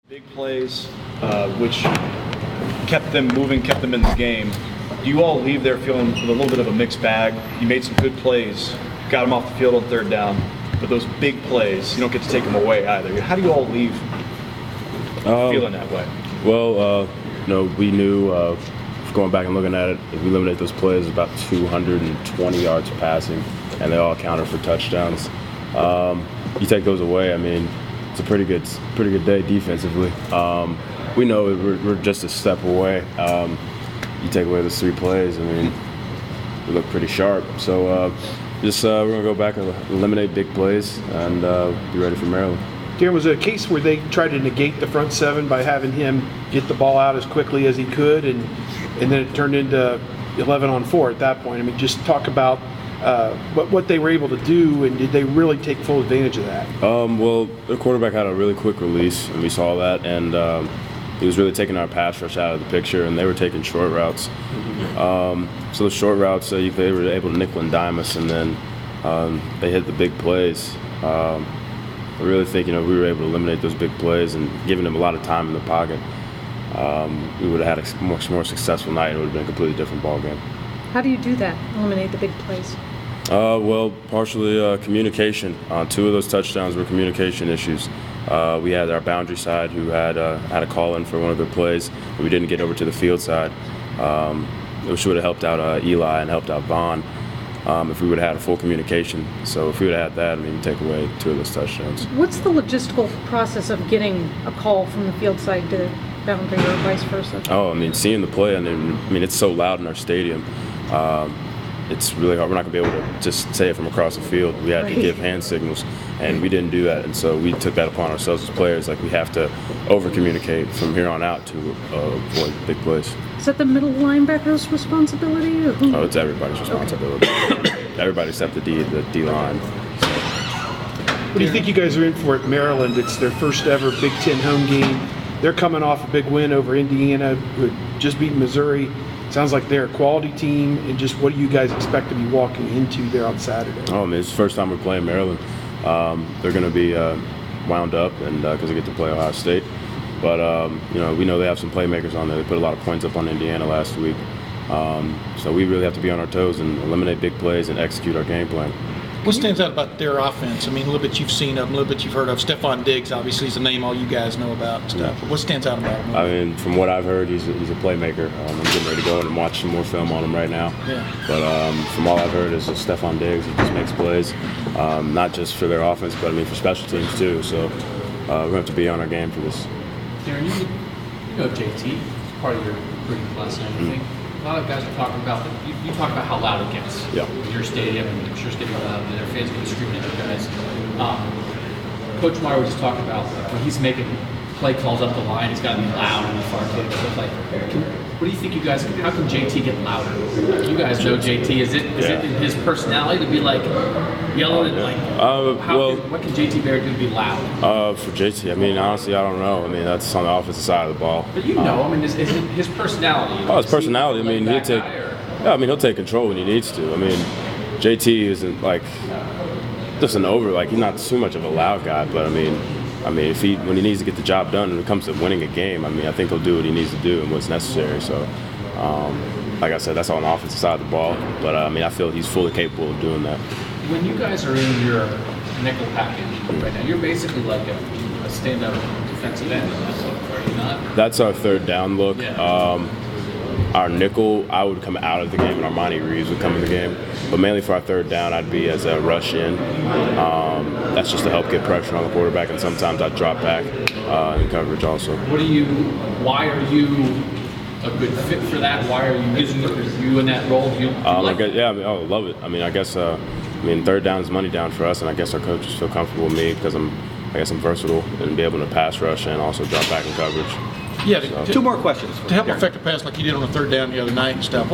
Big plays, which kept them moving, kept them in the game. Do you all leave there feeling with a little bit of a mixed bag? You made some good plays, got them off the field on third down, but those big plays, you don't get to take them away either. How do you all leave feeling that way? Well, we knew, going back and looking at it, if we eliminate those plays, about 220 yards passing, and they all counted for touchdowns. You take those away, I mean, it's a pretty good day defensively. We know we're just a step away. You take away those 3 plays, I mean, we look pretty sharp. So we're going to go back and eliminate big plays and be ready for Maryland. Darron, was it a case where they tried to negate the front 7 by having him get the ball out as quickly as he could, and then it turned into 11 on 4 at that point? I mean, just talk about what they were able to do, and did they really take full advantage of that? Well, the quarterback had a really quick release, and we saw that, and he was really taking our pass rush out of the picture, and they were taking short routes. So the short routes, they were able to nickel and dime us, and then they hit the big plays. I really think, we were able to eliminate those big plays and giving them a lot of time in the pocket. We would have had a much more successful night, and it would have been a completely different ball game. How do you do that, eliminate the big plays? Well, partially communication. 2 of those touchdowns were communication issues. We had our boundary side who had a call in for one of their plays, but we didn't get over to the field side, which would have helped out Eli and helped out Vaughn if we would have had a full communication. So if we would have had that, I mean, take away 2 of those touchdowns. What's the logistical process of getting a call from the field side to boundary or vice versa? Oh, I mean, seeing the play, it's so loud in our stadium. It's really hard. We're not going to be able to just say it from across the field. We had to give hand signals, and we didn't do that. And so we took that upon ourselves as players. Like, we have to over-communicate from here on out to avoid big plays. Is that the middle linebacker's responsibility? Or who? Oh, it's everybody's responsibility. Everybody except the D-line. What do you think you guys are in for at Maryland? It's their first ever Big Ten home game. They're coming off a big win over Indiana, who had just beat Missouri. Sounds like they're a quality team, and just what do you guys expect to be walking into there on Saturday? Oh, man, it's the first time we're playing Maryland. They're going to be wound up, and because they get to play Ohio State. But, we know they have some playmakers on there. They put a lot of points up on Indiana last week. So we really have to be on our toes and eliminate big plays and execute our game plan. What stands out about their offense? I mean, a little bit you've seen of them, a little bit you've heard of. Stephon Diggs, obviously, is a name all you guys know about and stuff. But what stands out about him? I mean, from what I've heard, he's a playmaker. I'm getting ready to go in and watch some more film on him right now. Yeah. But from all I've heard is just Stephon Diggs. He just makes plays, not just for their offense, but, for special teams, too. So we're going to have to be on our game for this. Darron, you know JT, part of your recruiting class and everything. A lot of guys are talking about you talk about how loud it gets. Yeah. In your stadium, and I'm sure it's getting loud, and their fans are screaming at you guys. Coach Meyer was just talking about when he's making play calls up the line, he's got to be loud in the far field. What do you think, you guys? How can JT get louder? You guys know JT. Is it in his personality to be like yelling and what can JT Barrett do to be loud? For JT, honestly, I don't know. That's on the offensive side of the ball. But is it his personality? His personality. He'll take control when he needs to. JT isn't just he's not too much of a loud guy, but if when he needs to get the job done when it comes to winning a game, I think he'll do what he needs to do and what's necessary. So, like I said, that's on the offensive side of the ball. But I feel he's fully capable of doing that. When you guys are in your nickel package right now, you're basically like a stand-up defensive end. Are you not? That's our third down look. Yeah. Our nickel, I would come out of the game, and Armani Reeves would come in the game. But mainly for our third down, I'd be as a rush in. That's just to help get pressure on the quarterback, and sometimes I'd drop back in coverage also. Why are you a good fit for that? Why are you in that role? I love it. I guess third down is money down for us, and I guess our coaches feel comfortable with me because I'm versatile and be able to pass rush and also drop back in coverage. Yeah, 2 more questions. To help affect a pass like you did on the third down the other night and stuff,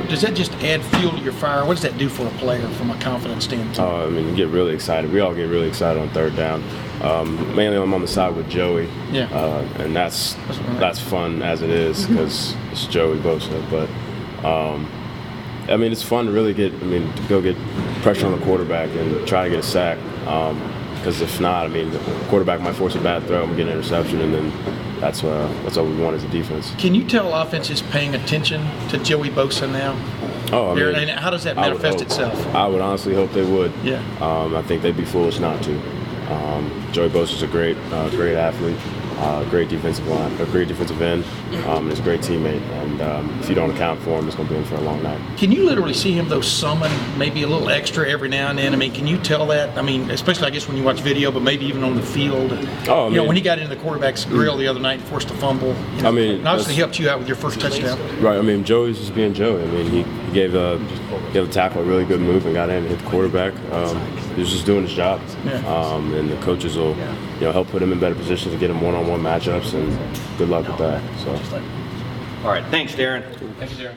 does that just add fuel to your fire? What does that do for a player from a confidence standpoint? You get really excited. We all get really excited on third down. Mainly I'm on the side with Joey. Yeah. And that's fun as it is because it's Joey Bosa. But, it's fun to really to go get pressure on the quarterback and try to get a sack. Because if not, I mean, the quarterback might force a bad throw and get an interception, and then that's all we want as a defense. Can you tell offense is paying attention to Joey Bosa now? Oh, I mean, And how does that I would manifest hope. itself? I would honestly hope they would. Yeah. I think they'd be foolish not to. Joey Bosa's a great athlete, great defensive line, a great defensive end, and he's a great teammate. And if you don't account for him, it's going to be in for a long night. Can you literally see him, though, summon maybe a little extra every now and then? I mean, can you tell that? I mean, especially, I guess, when you watch video, but maybe even on the field. Oh, I mean, when he got into the quarterback's grill the other night and forced a fumble. I mean, and obviously he helped you out with your first touchdown. Right. I mean, Joey's just being Joey. I mean, he gave the tackle a really good move and got in and hit the quarterback. He was just doing his job. Yeah. And the coaches will, help put him in better positions to get him one-on-one matchups, and good luck with that. So. All right, thanks, Darron. Thank you, Darren.